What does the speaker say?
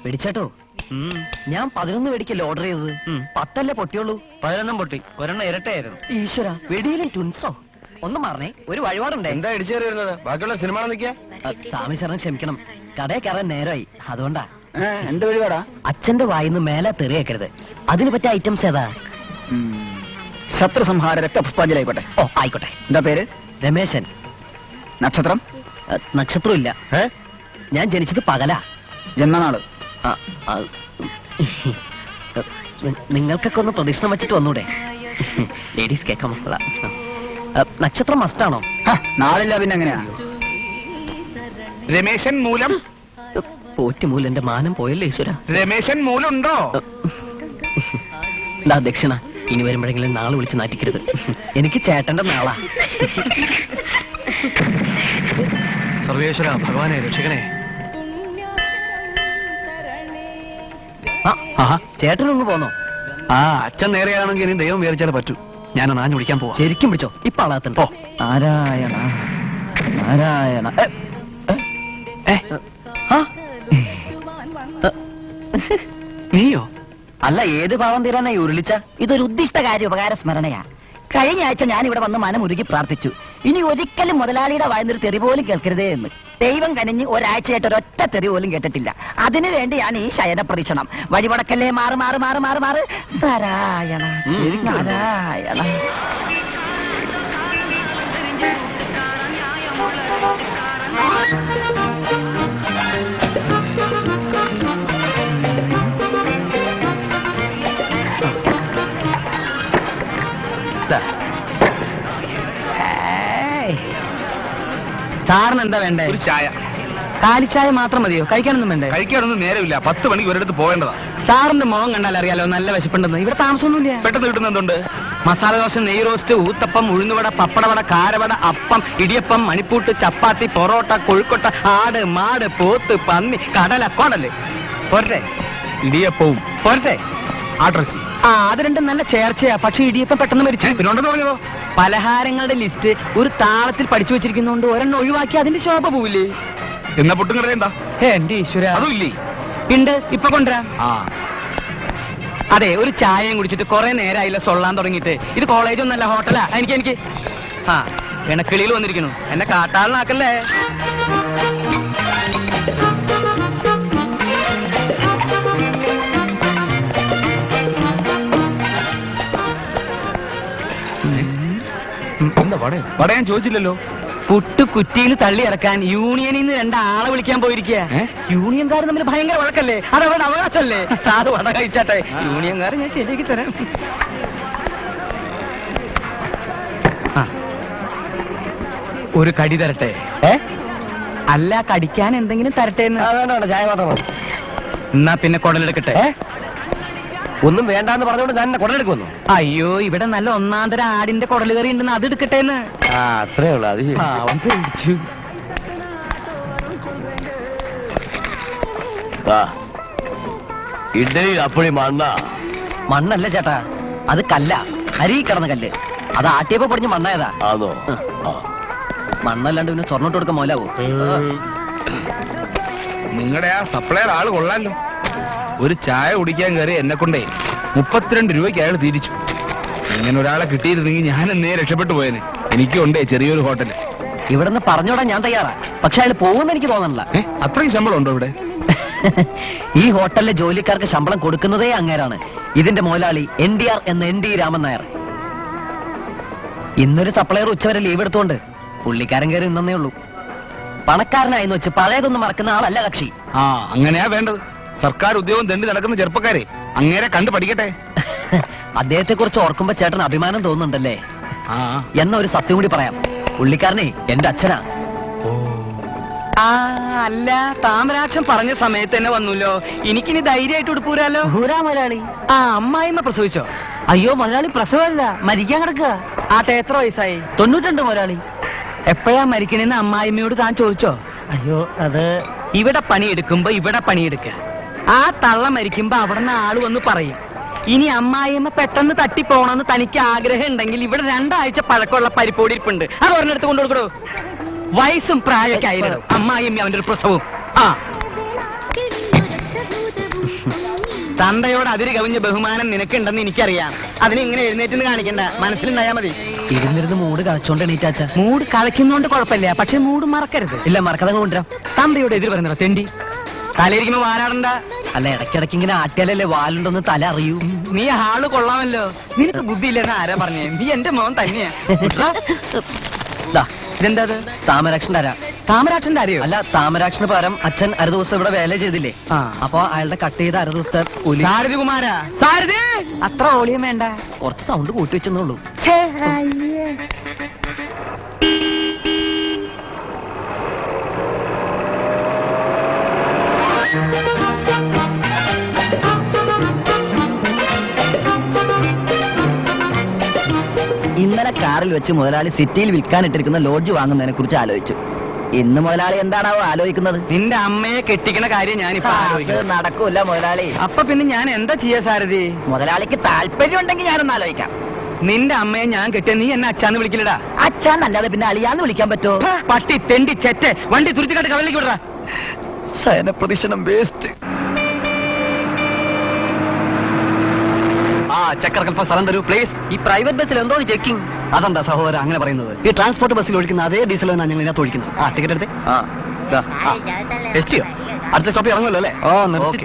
പിടിച്ചേട്ടോ. ഞാൻ 11 വെടിക്കല്ലേ ഓർഡർ ചെയ്തത്. 10 പൊട്ടിയുള്ളൂ. 11 പൊട്ടി, ഒരെണ്ണം ഇരട്ടയായിരുന്നു. ഈശ്വര, വെടിയിലും ട്വിൻസോ? ഒന്നും പറഞ്ഞേ, ഒരു വഴിപാടുണ്ടേ. എന്താ ഇടിച്ചു വരുന്നത്? ബാക്കിയുള്ള സിനിമ നിൽക്കുക. സ്വാമി ശരണം ക്ഷമിക്കണം, കടയിൽ കയറാൻ നേരമായി, അതുകൊണ്ടാ. എന്ത് വഴിപാടാ? അച്ഛന്റെ വായിന്ന് മേലെ തെറിയേക്കരുത്. അതിന് പറ്റിയ ഐറ്റംസ് ഏതാ? ശത്രു സംഹാര രക്തപുഷ്പാഞ്ജലിയായിക്കോട്ടെ. ഓ ആയിക്കോട്ടെ. എന്താ പേര്? രമേശൻ. നക്ഷത്രം? നക്ഷത്രം ഇല്ല. ഞാൻ ജനിച്ചത് പകലാ. ജന്മനാള്? നിങ്ങൾക്കൊക്കെ ഒന്ന് പ്രദക്ഷിണം വെച്ചിട്ട് വന്നൂടെ? ലേഡീസ് കേൾക്കാൻ മക്കള. നക്ഷത്രം മസ്റ്റാണോ? നാളില്ല, പിന്നെ എങ്ങനെയാ? രമേശൻ മൂലം? പോറ്റുമൂലം എന്റെ മാനം പോയല്ലേ ഈശ്വര. രമേശൻ മൂലുണ്ടോ? ദക്ഷിണ ഇനി വരുമ്പോഴെങ്കിലും നാളെ വിളിച്ച് നാറ്റിക്കരുത്. എനിക്ക് ചേട്ടന്റെ നാളാ. സർവേശ്വര ഭഗവാനെ രക്ഷിക്കണേ. ചേട്ടനൊന്ന് പോന്നോ? അച്ഛൻ നേരെയാണെങ്കിൽ ഇനി ദൈവം വിചാരിച്ചാലേ പറ്റൂ. ഞാനൊന്ന് ആഞ്ഞു വിളിക്കാൻ പോവാ. ശരിക്കും പിടിച്ചോ, ഇപ്പൊ ആളാത്തുണ്ടോ? നാരായണ നാരായണ. നീയോ? അല്ല, ഏത് പാവം തീരാനായി ഉരുളിച്ച? ഇതൊരു ഉദ്ദിഷ്ട കാര്യ ഉപകാര സ്മരണയാ. കഴിഞ്ഞ ആഴ്ച ഞാൻ ഇവിടെ വന്ന് മനമുരുകി പ്രാർത്ഥിച്ചു, ഇനി ഒരിക്കലും മുതലാളിയുടെ വായനൊരു തെറി പോലും കേൾക്കരുതേ എന്ന്. ദൈവം കനിഞ്ഞ് ഒരാഴ്ചയായിട്ട് ഒരൊറ്റ തെറി പോലും കേട്ടിട്ടില്ല. അതിനു വേണ്ടിയാണ് ഈ ശയന പ്രദക്ഷിണം. വഴിപടക്കല്ലേ, മാറ് മാറ് മാറ് മാറ് മാറ്. നാരായണ നാരായണ. സാറിന് എന്താ വേണ്ടേ? ഒരു ചായ. കാലിച്ചായ മാത്രം മതിയോ? കഴിക്കാനൊന്നും വേണ്ടേ? കഴിക്കാനൊന്നും നേരമില്ല, 10 മണിക്ക് ഒരിടത്ത് പോകേണ്ടതാ. സാറിന്റെ മുഖം കണ്ടാൽ അറിയാലോ നല്ല വിശപ്പുണ്ടെന്ന്. ഇവിടെ താമസമൊന്നുമില്ല. പെട്ടെന്ന് കിട്ടുന്ന എന്തുണ്ട്? മസാല ദോശ, നെയ് റോസ്റ്റ്, ഊത്തപ്പം, ഉഴുന്നുവട, പപ്പടവട, കാരവട, അപ്പം, ഇടിയപ്പം, മണിപ്പൂട്ട്, ചപ്പാത്തി, പൊറോട്ട, കൊഴുക്കൊട്ട, ആട്, മാട്, പോത്ത്, പന്നി, കടല, കൊടല്. പോരട്ടെ? ഇടിയപ്പവും പോരട്ടെ? ആട്ടിറച്ചി. അത് രണ്ടും നല്ല ചേർച്ചയാ. പക്ഷെ ഇടിയപ്പം പെട്ടെന്ന് മരിച്ചു. പിന്നോണ്ടെന്ന് പറഞ്ഞതോ? പലഹാരങ്ങളുടെ ലിസ്റ്റ് ഒരു താളത്തിൽ പഠിച്ചു വെച്ചിരിക്കുന്നോണ്ട് ഒരെണ്ണം ഒഴിവാക്കി അതിന്റെ ശോഭ പോവില്ലേ? എന്നാ പുട്ടും കട എന്താ? എന്റെ ഈശ്വര, അതും ഇല്ലേ? ഉണ്ട്, ഇപ്പൊ കൊണ്ടുവരാം. അതെ, ഒരു ചായയും കുടിച്ചിട്ട് കുറെ നേരമായില്ല സൊള്ളാൻ തുടങ്ങിയിട്ട്. ഇത് കോളേജ് ഒന്നല്ല, ഹോട്ടലാ. എനിക്ക് പിണക്കിളിയിൽ വന്നിരിക്കുന്നു. എന്നെ കാട്ടാളിനാക്കല്ലേ. വട ഞാൻ ചോദിച്ചില്ലല്ലോ. പുട്ട് കുറ്റിയിൽ തള്ളി ഇറക്കാൻ യൂണിയനിൽ നിന്ന് 2 ആളെ വിളിക്കാൻ പോയിരിക്കുക. യൂണിയൻകാർ തമ്മിൽ ഭയങ്കര വഴക്കല്ലേ, അത് അവരുടെ അവകാശമല്ലേ. സാറ് വട കഴിച്ചാട്ടെ, യൂണിയൻകാർ ഞാൻ ശരിയാക്കി തരാം. ഒരു കടി തരട്ടെ? അല്ല, കടിക്കാൻ എന്തെങ്കിലും തരട്ടെ എന്ന്. ചായ മാത്രം. എന്നാ പിന്നെ കുടലെടുക്കട്ടെ? ഒന്നും വേണ്ടാന്ന് പറഞ്ഞോണ്ട് ഞാൻ കുടലെടുക്കുന്നു. അയ്യോ, ഇവിടെ നല്ല ഒന്നാന്തര ആടിന്റെ കുടല് കറി ഉണ്ടെന്ന് അത് എടുക്കട്ടെ എന്ന്. അത്രേ ഉള്ളു. അത് അവൻ പേടിച്ചു. ഇഡലി അപ്പഴി മണ്ണല്ല ചേട്ടാ, അത് കല്ല, അരി കിടന്ന കല്ല്. അത് ആട്ടിയപ്പോ പൊടിഞ്ഞ് മണ്ണായതാ. അതോ? മണ്ണല്ലാണ്ട് പിന്നെ സ്വർണ്ണോട്ട് കൊടുക്കാൻ മോലാവോ? നിങ്ങളുടെ ആ സപ്ലയർ ആള് കൊള്ളാലോ. ഒരു ചായ കുടിക്കാൻ കയറി എന്നെ കൊണ്ടേ 32 രൂപയ്ക്ക് അയാൾ തിരിച്ചു. ഇങ്ങനെ ഒരാളെ കിട്ടിയിരുന്നെങ്കിൽ ഞാൻ എന്നേ രക്ഷപ്പെട്ടു പോയേനെ. എനിക്കുണ്ടേ ചെറിയൊരു ഹോട്ടൽ. ഇവിടുന്ന് പറഞ്ഞോടാ ഞാൻ തയ്യാറാ, പക്ഷെ അയാൾ പോകുമെന്ന് എനിക്ക് തോന്നണില്ല. അത്രയും ശമ്പളം ഉണ്ടോ ഇവിടെ? ഈ ഹോട്ടലിലെ ജോലിക്കാർക്ക് ശമ്പളം കൊടുക്കുന്നതേ അങ്ങേരാണ്. ഇതിന്റെ മുതലാളി NDR എന്ന ND രാമൻ നായർ. ഇന്നൊരു സപ്ലയർ ഉച്ചവരെ ലീവ് എടുത്തോണ്ട് പുള്ളിക്കാരൻ കയറി നിന്നേ ഉള്ളൂ. പണക്കാരനായെന്ന് വെച്ച് പഴയതൊന്നും മറക്കുന്ന ആളല്ല കക്ഷി. അങ്ങനെയാ വേണ്ടത്. സർക്കാർ ഉദ്യോഗം തെണ്ടി നടക്കുന്ന ചെറുപ്പക്കാരെ അങ്ങേരെ കണ്ടു പഠിക്കട്ടെ. അദ്ദേഹത്തെ കുറിച്ച് ഓർക്കുമ്പോ ചേട്ടൻ അഭിമാനം തോന്നുന്നുണ്ടല്ലേ? എന്ന ഒരു സത്യം കൂടി പറയാം, പുള്ളിക്കാരനെ എന്റെ അച്ഛനാ. അല്ല, താമരാക്ഷൻ പറഞ്ഞ സമയത്ത് തന്നെ വന്നല്ലോ. എനിക്കിനി ധൈര്യമായിട്ട് ഉടുപ്പൂരാലോ. മുതലാളി അമ്മായിമ്മ പ്രസവിച്ചോ? അയ്യോ മുതലാളി പ്രസവമല്ല, മരിക്കാൻ കിടക്കുക. ആട്ടെ, എത്ര വയസ്സായി? 92 മുതലാളി. എപ്പോഴാ മരിക്കണെന്ന് അമ്മായിമ്മയോട് താൻ ചോദിച്ചോ? അയ്യോ, അത് ഇവിടെ പണിയെടുക്കുമ്പോ ഇവിടെ പണിയെടുക്കുക. ആ തള്ള മരിക്കുമ്പോ അവിടുന്ന് ആള് വന്ന് പറയും. ഇനി അമ്മായിയമ്മ പെട്ടെന്ന് തട്ടിപ്പോണെന്ന് തനിക്ക് ആഗ്രഹം ഉണ്ടെങ്കിൽ ഇവിടെ 2 ആഴ്ച പഴക്കമുള്ള പരിപ്പോടി ഇരിപ്പുണ്ട്, അത് ഒരെണ്ണടുത്ത് കൊണ്ടുകൊടുക്കണോ. വയസ്സും പ്രായമൊക്കെ ആയിരുന്നു അമ്മായിയമ്മ അവന്റെ ഒരു പ്രസവവും. തന്തയോട് അതിര് കവിഞ്ഞ ബഹുമാനം നിനക്കുണ്ടെന്ന് എനിക്കറിയാം. അതിന് ഇങ്ങനെ എഴുന്നേറ്റ് കാണിക്കണ്ട, മനസ്സിലുണ്ടായാ മതി. ഇരുന്നിരുന്ന് മൂട് കളിച്ചോണ്ട് എണീറ്റാച്ച. മൂഡ് കളിക്കുന്നോണ്ട് കുഴപ്പമില്ല, പക്ഷെ മൂഡ് മറക്കരുത്. ഇല്ല മറക്കാതെ കൊണ്ടുവരാം. തന്തയോട് എതിര് പറയുന്നോ തെണ്ടി? തലയിരിക്കുമ്പോ വാരാടണ്ട. അല്ല ഇടയ്ക്കിടയ്ക്ക് ഇങ്ങനെ ആട്ടിയാലല്ലേ വാലുണ്ടെന്ന് തല അറിയൂ. നീ ആള് കൊള്ളാമല്ലോ. നിനക്ക് ബുദ്ധിയില്ലെന്ന് ആരാ പറഞ്ഞേ? നീ എന്റെ മോൻ തന്നെയാ. ദാ, ഇതെന്താ താമരാക്ഷന്റെ അര. താമരാക്ഷന്റെ അറിയോ? അല്ല താമരാക്ഷന് പകരം അച്ഛൻ അര ദിവസം ഇവിടെ വേല ചെയ്തില്ലേ, ആ. അപ്പൊ അയാളുടെ കട്ട് ചെയ്ത അര ദിവസത്തെ കൂലി. സാരഥി കുമാരാ, സാരഥി. അത്ര ഓളിയം വേണ്ട. കുറച്ച് സൗണ്ട് കൂട്ടി വെച്ചെന്നുള്ളൂ. ഇന്നലെ കാറിൽ വെച്ച് മുതലാളി സിറ്റിയിൽ വിൽക്കാനിട്ടിരിക്കുന്ന ലോഡ്ജ് വാങ്ങുന്നതിനെ കുറിച്ച് ആലോചിച്ചു. ഇന്ന് മുതലാളി എന്താണാവോ ആലോചിക്കുന്നത്? നിന്റെ അമ്മയെ കെട്ടിക്കണ കാര്യം ഞാനിപ്പോ അത് ആലോചിക്കുന്നു. നടക്കൂല മുതലാളി. അപ്പൊ പിന്നെ ഞാൻ എന്താ ചെയ്യാ സാരഥി? മുതലാളിക്ക് താല്പര്യം ഉണ്ടെങ്കിൽ ഞാനൊന്ന് ആലോചിക്കാം. നിന്റെ അമ്മയെ ഞാൻ കെട്ടിയ നീ എന്നെ അച്ഛാന്ന് വിളിക്കില്ലടാ. അച്ഛനല്ലാതെ പിന്നെ അളിയാന്ന് വിളിക്കാൻ പറ്റോ? പട്ടി തെണ്ടി ചെറ്റ് വണ്ടി തുരുത്തിക്കാട്ട് കവലിലേക്ക് വിടറാ. ശയന പ്രദക്ഷിണം വേസ്റ്റ്. ആ ചക്കരക്കൽപ്പ സ്ഥലം തരൂ പ്ലീസ്. ഈ പ്രൈവറ്റ് ബസ്സിൽ എന്തോ ചെക്കിംഗ്. അതെന്താ സഹോദരൻ അങ്ങനെ പറയുന്നത്? ഈ ട്രാൻസ്പോർട്ട് ബസ്സിൽ ഒഴിക്കുന്ന അതേ ഡീസൽ തന്നെ ഞങ്ങൾ ഇതിനകത്ത് ഒഴിക്കുന്നത്. ആ ടിക്കറ്റ് എടുത്തേ. ടെസ്റ്റ് ചെയ്യോ? അടുത്ത സ്റ്റോപ്പിൽ ഇറങ്ങുമല്ലോ അല്ലേ? ഓ ഓക്കെ.